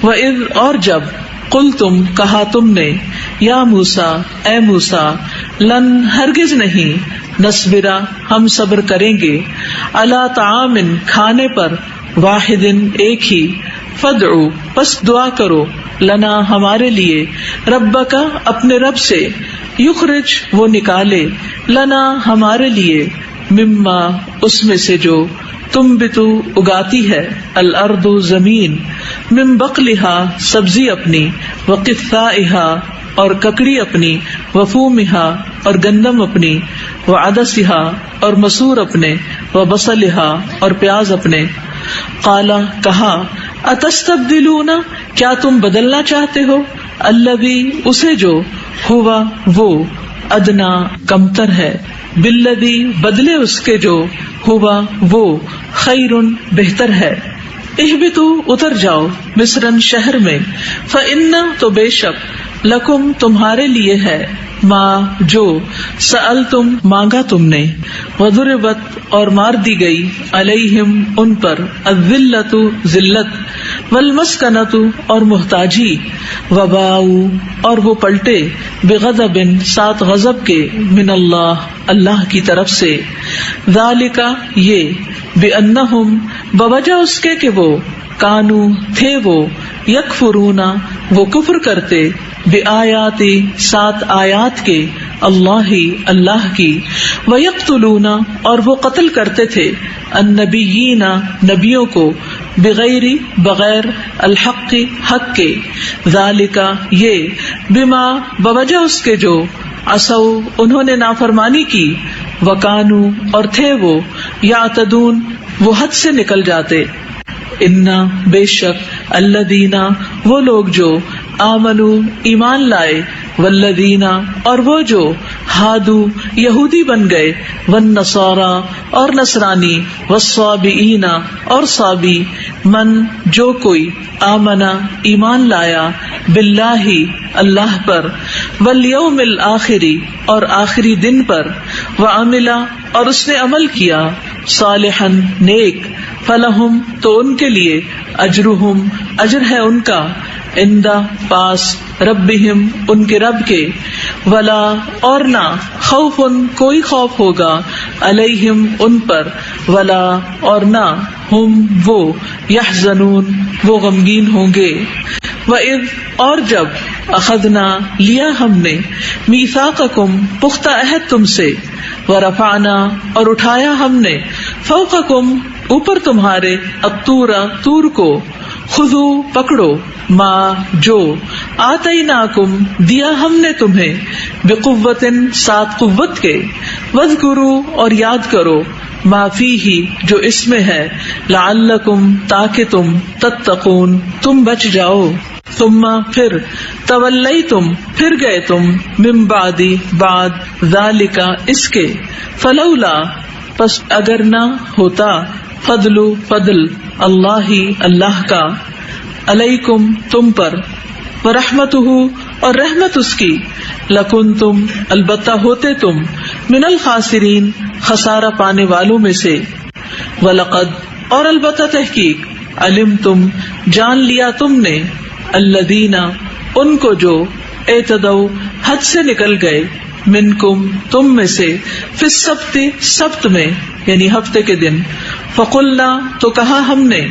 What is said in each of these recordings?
وَإِذْ اور جب قُلْتُمْ کہا تم نے یا موسیٰ اے موسیٰ لن ہرگز نہیں نصبرا ہم صبر کریں گے علی طعام کھانے پر واحد ایک ہی فادعو پس دعا کرو لنا ہمارے لیے ربک اپنے رب سے یخرج وہ نکالے لنا ہمارے لیے مما اس میں سے جو تنبتو اگاتی ہے الارض زمین من بقلها سبزی اپنی وقثائها اور ککڑی اپنی وفومها اور گندم اپنی وعدسها اور مسور اپنے وبصلها اور پیاز اپنے قالا کہا اتستبدلون کیا تم بدلنا چاہتے ہو الذی اسے جو ہوا وہ ادنا کمتر ہے بالذی بدلے اس کے جو ہوا وہ خیر بہتر ہے اہبطوا اتر جاؤ مصرن شہر میں فإن تو بے شک لکم تمہارے لیے ہے ما جو سألتم مانگا تم نے وضربت اور مار دی گئی علیہم ان پر الذلت ذلت والمسکنۃ اور محتاجی وباؤ اور وہ پلٹے بغضب سات غضب کے من اللہ کی طرف سے ذالک یہ بانہم بوجہ اس کے کہ وہ کانو تھے وہ یکفرون وہ کفر کرتے بآیاتی سات آیات کے اللہ کی ویقتلون اور وہ قتل کرتے تھے النبیین نبیوں کو بغیر الحق حق کے ذالک یہ بما بوجہ اس کے جو عصوا انہوں نے نافرمانی کی وکانو اور تھے وہ یعتدون وہ حد سے نکل جاتے انا بے شک الذین وہ لوگ جو آمنو ایمان لائے والذین اور وہ جو ہادو یہودی بن گئے والنصارا اور نصرانی والصابئین اور صابی من جو کوئی آمنا ایمان لایا باللہ اللہ پر والیوم الآخری اور آخری دن پر وعملا اور اس نے عمل کیا صالحا نیک فلہم تو ان کے لیے اجرہم اجر ہے ان کا عند پاس ربہم ان کے رب کے ولا اور نہ خوف کوئی خوف ہوگا علیہم ان پر ولا اور نہ ہم وہ یحزنون وہ غمگین ہوں گے وَإِذْ اور جب اخذنا لیا ہم نے میثاقکم پختہ عہد تم سے ورفعنا اور اٹھایا ہم نے فوقکم اوپر تمہارے الطور طور کو خذو پکڑو ما جو آتیناکم دیا ہم نے تمہیں بقوت سات قوت کے واذکروا اور یاد کرو ما فیہ جو اس میں ہے لعلکم تاکہ تم تتقون تم بچ جاؤ ثم پھر تولیتم پھر گئے تم من بعدی بعد ذالک اس کے فلولا پس اگر نہ ہوتا فضل اللہ کا علیکم تم پر ورحمتہ اور رحمت اس کی لکنتم البتہ ہوتے تم من الخاسرین خسارہ پانے والوں میں سے ولقد اور البتہ تحقیق علمتم جان لیا تم نے الذین ان کو جو اعتدوا حد سے نکل گئے منکم تم میں سے فی السبت سبت میں یعنی ہفتے کے دن فقلنا تو کہا ہم نے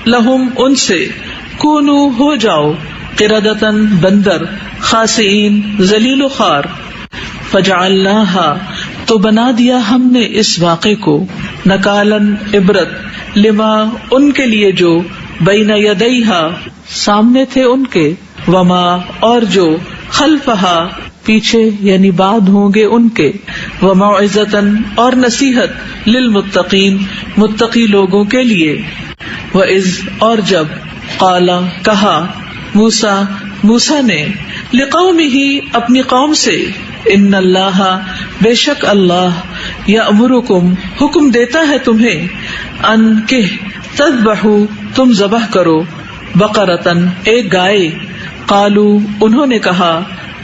لہم ان سے کونو ہو جاؤ قردۃ بندر خاسئین ذلیل و خوار فجعلناها تو بنا دیا ہم نے اس واقعے کو نکالن عبرت لما ان کے لیے جو بین یدیہا سامنے تھے ان کے وما اور جو خلفہا پیچھے یعنی بعد ہوں گے ان کے وموعظۃ اور نصیحت للمتقین متقی لوگوں کے لیے وَإِذْ اور جب قالا کہا موسیٰ نے لقومہ اپنی قوم سے ان اللہ بے شک اللہ یأمرکم حکم دیتا ہے تمہیں ان کہ تذبحوا تم ذبح کرو بقرۃ ایک گائے قالو انہوں نے کہا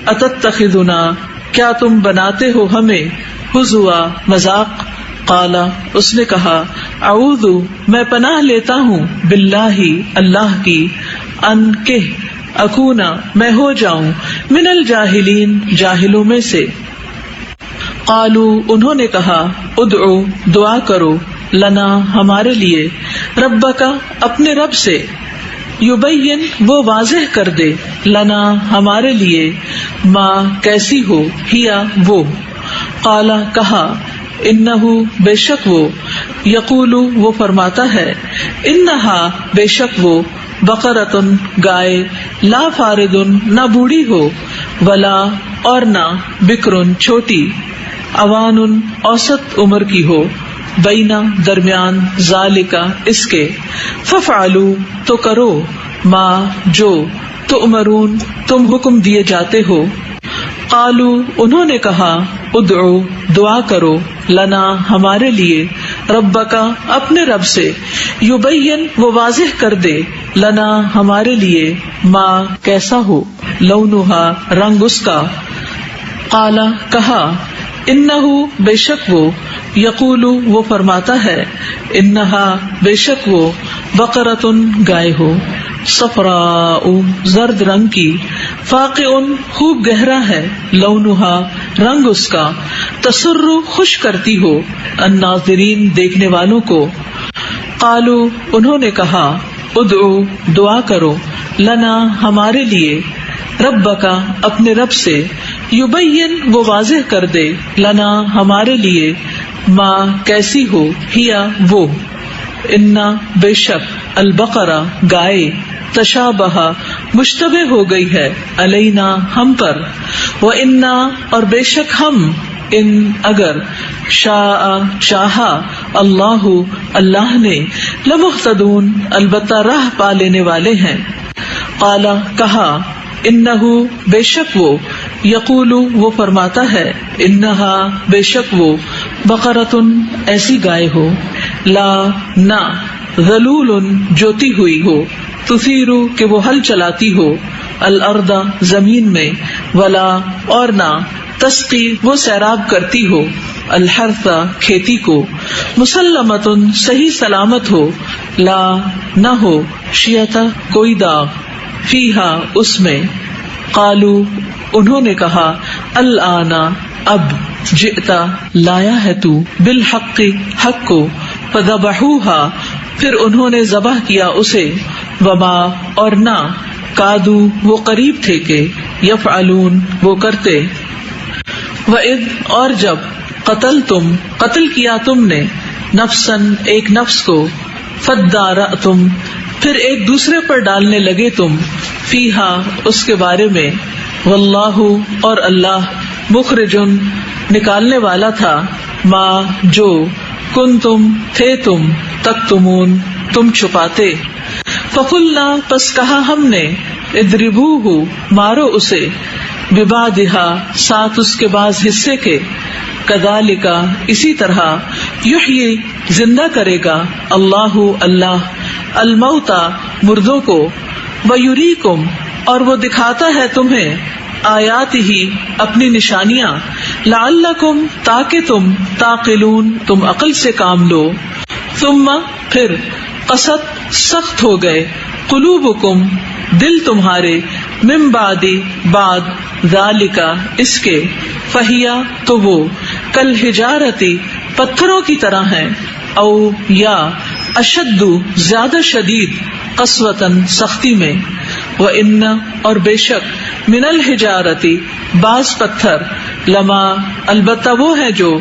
اتتخذنا کیا تم بناتے ہو ہمیں ہزوا مذاق قالا اس نے کہا اعوذ میں پناہ لیتا ہوں باللہ اللہ کی ان کہ اکونا میں ہو جاؤں من الجاہلین جاہلوں میں سے. قالوا انہوں نے کہا ادعو دعا کرو لنا ہمارے لیے ربک اپنے رب سے یبین وہ واضح کر دے لنا ہمارے لیے ما کیسی ہو ہیا وہ. قال کہا انہو بے شک وہ یقول وہ فرماتا ہے انہا بے شک وہ بقرۃ گائے لا فارض نہ بوڑھی ہو ولا اور نہ بکر چھوٹی اوان اوسط عمر کی ہو بینا درمیان ذالکا اس کے ففعلوا تو کرو ما جو تؤمرون تم حکم دیے جاتے ہو. قالوا انہوں نے کہا ادعو دعا کرو لنا ہمارے لیے ربکا اپنے رب سے یبین وہ واضح کر دے لنا ہمارے لیے ما کیسا ہو لونہا رنگ اس کا. قال کہا انہو بے شک وہ یقول وہ فرماتا ہے انہا بے شک وہ بقرۃ گائے ہو صفراء زرد رنگ کی فاقع خوب گہرا ہے لونہا رنگ اس کا تسر خوش کرتی ہو الناظرین دیکھنے والوں کو. قالوا انہوں نے کہا ادعو دعا کرو لنا ہمارے لیے ربکا اپنے رب سے یبین وہ واضح کر دے لنا ہمارے لیے ما کیسی ہو ہیا وہ انا بے شک البقرہ گائے تشابہ مشتبہ ہو گئی ہے علینا ہم پر وانا اور بے شک ہم ان اگر شاء چاہا اللہ اللہ نے لمہتدون البتہ راہ پا لینے والے ہیں. قال کہا انہو بے شک وہ یقول وہ فرماتا ہے انہا بے شک وہ بقرۃ ایسی گائے ہو لا نہ ذلول جوتی ہوئی ہو تثیر کہ وہ ہل چلاتی ہو الارض زمین میں ولا اور نہ تسقی وہ سیراب کرتی ہو الحرث کھیتی کو مسلمۃ صحیح سلامت ہو لا نہ ہو شیعہ کوئی داغ فیہا اس میں. قالوا انہوں نے کہا الآن اب جئتا لایا ہے تو بالحق حق کو فذبحوها پھر انہوں نے ذبح کیا اسے وما اور نہ کادو وہ قریب تھے کہ یفعلون وہ کرتے. وَإِذْ اور جب قتل کیا تم نے نفسن ایک نفس کو فادارأتم پھر ایک دوسرے پر ڈالنے لگے تم فیہا اس کے بارے میں واللہ اور اللہ مخرجن نکالنے والا تھا ما جو کنتم تھے تم تکتمون تم چھپاتے. فقلنا پس کہا ہم نے اضربوہ مارو اسے ببعضھا ساتھ اس کے بعض حصے کے کذالک اسی طرح یحیی زندہ کرے گا اللہ اللہ الموتى مردوں کو ویریکم اور وہ دکھاتا ہے تمہیں آیاتہ اپنی نشانیاں لعلکم تاکہ تم تعقلون تم عقل سے کام لو. ثم پھر قست سخت ہو گئے قلوبکم دل تمہارے من بعد ذالک اس کے فہیا تو وہ کل حجارتی پتھروں کی طرح ہیں او یا اشد زیادہ شدید قسوتن سختی میں. وَإِنَّ اور بے شک من الحجارتی بعض پتھر لما البتہ وہ ہے جو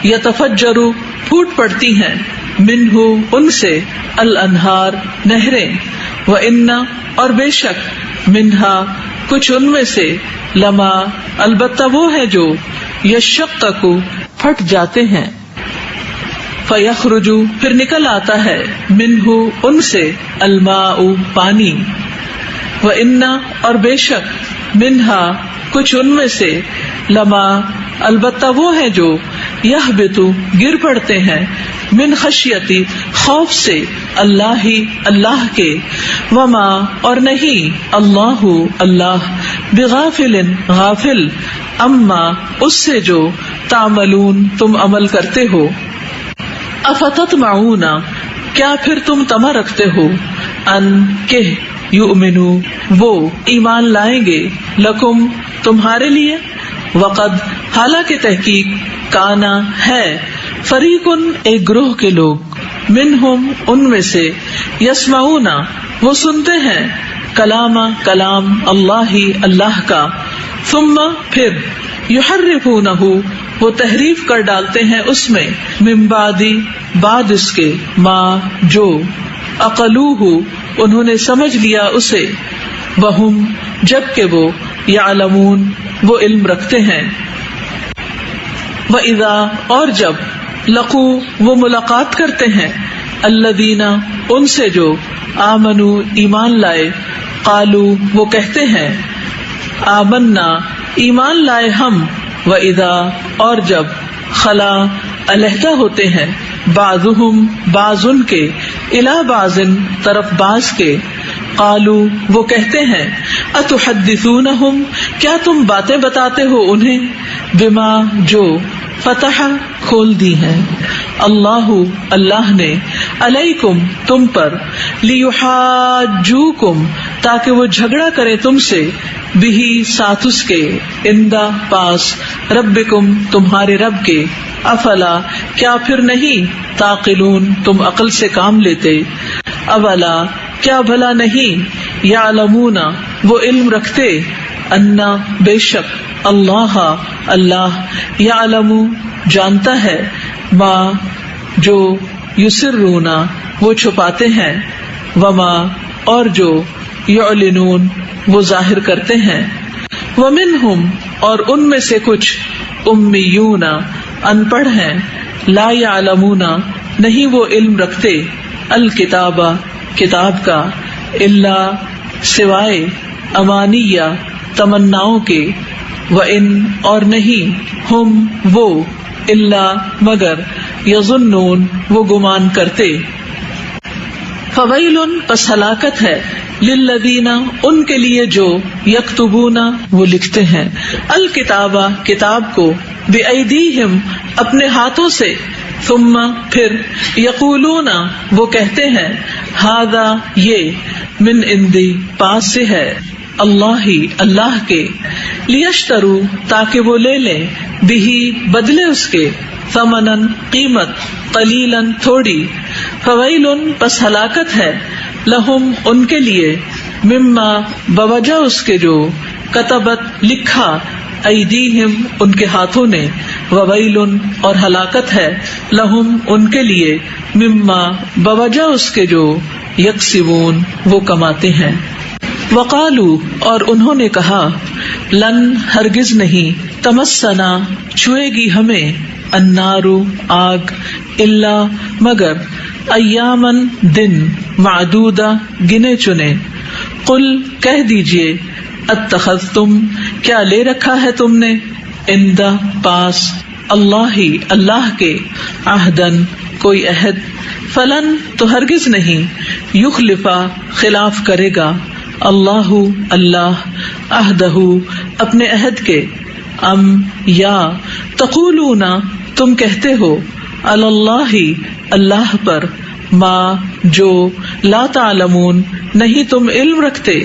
یتفجر پھوٹ پڑتی ہیں منہ ان سے الانہار نہریں. وَإِنَّ اور بے شک منہا کچھ ان میں سے لما البتہ وہ ہے جو یشقق پھٹ جاتے ہیں فیخرج پھر نکل آتا ہے منہ ان سے الماء پانی. وَإِنَّ اور بے شک منہا کچھ ان میں سے لما البتہ وہ ہے جو یہبط گر پڑتے ہیں من خشیتی خوف سے اللہ ہی اللہ کے وما اور نہیں اللہ اللہ بغافل غافل اما اس سے جو تعملون تم عمل کرتے ہو. افتطمعون کیا پھر تم طمع رکھتے ہو ان کہ یؤمنو وہ ایمان لائیں گے، لکم تمہارے لیے، وقد حالانکہ تحقیق کانا ہے، فریقن ایک گروہ کے لوگ، منہم ان میں سے، یسمعون وہ سنتے ہیں، کلام اللہ اللہ کا، ثم پھر، یحرفونہ وہ تحریف کر ڈالتے ہیں اس میں، من بعد اس کے، ما جو، عقلوہ انہوں نے سمجھ لیا اسے، وہم جبکہ وہ، یعلمون وہ علم رکھتے ہیں، وَإِذَا اور جب، لقو وہ ملاقات کرتے ہیں، الذین ان سے جو، آمنو ایمان لائے، قالو وہ کہتے ہیں، آمنا ایمان لائے ہم، وَإِذَا اور جب، خلا علیحدہ ہوتے ہیں، بعضهم بعض ان کے، الی بعض طرف بعض کے، قالو وہ کہتے ہیں، اتحدثونہم کیا تم باتیں بتاتے ہو انہیں، بما جو، فتح کھول دی ہیں، اللہ نے، علیکم تم پر، لیحاجوکم تاکہ وہ جھگڑا کرے تم سے، بہی ساتھ اس کے، اندہ پاس، ربکم تمہارے رب کے، افلا کیا پھر نہیں، تعقلون تم عقل سے کام لیتے، اولا کیا بھلا نہیں، یعلمون وہ علم رکھتے، انا بے شک، اللہ یعلم جانتا ہے، ما جو، یسرون وہ چھپاتے ہیں، وما اور جو، یعلنون وہ ظاہر کرتے ہیں، ومنہم اور ان میں سے کچھ، امیون ان پڑھ ہیں، لا یعلمون نہیں وہ علم رکھتے، الکتاب کتاب کا، الا سوائے، امانیہ تمناؤں کے، وَإِن اور نہیں، ہم وہ، الا مگر، یظنون وہ گمان کرتے، فویل پس ہلاکت ہے، للذین ان کے لیے جو، یکتبون وہ لکھتے ہیں، الکتاب کتاب کو، بأیدیہم اپنے ہاتھوں سے، ثم پھر، یقولون وہ کہتے ہیں، ھذا یہ، من عندی پاس سے ہے، اللہ کے، لیشترو تاکہ وہ لے لیں، بہی بدلے اس کے، ثمنن قیمت، قلیلن تھوڑی، فویلن پس ہلاکت ہے، لہم ان کے لیے، مما بوجہ اس کے جو، کتبت لکھا، ایدیہم ان کے ہاتھوں نے، وویلن اور ہلاکت ہے، لہم ان کے لیے، مما بوجہ اس کے جو، یکسبون وہ کماتے ہیں، وقالو اور انہوں نے کہا، لن ہرگز نہیں، تمسنا چھوئے گی ہمیں، النار آگ، الا مگر، ایامن دن، معدودہ گنے چنے، قل کہہ دیجئے، اتخذتم کیا لے رکھا ہے تم نے، عندہ پاس، اللہ کے، عہدن کوئی عہد، فلن تو ہرگز نہیں، یخلفا خلاف کرے گا، اللہ عہدہ اپنے عہد کے، ام یا، تقولون تم کہتے ہو، اللہ پر، ما جو، لا تعلمون نہیں تم علم رکھتے،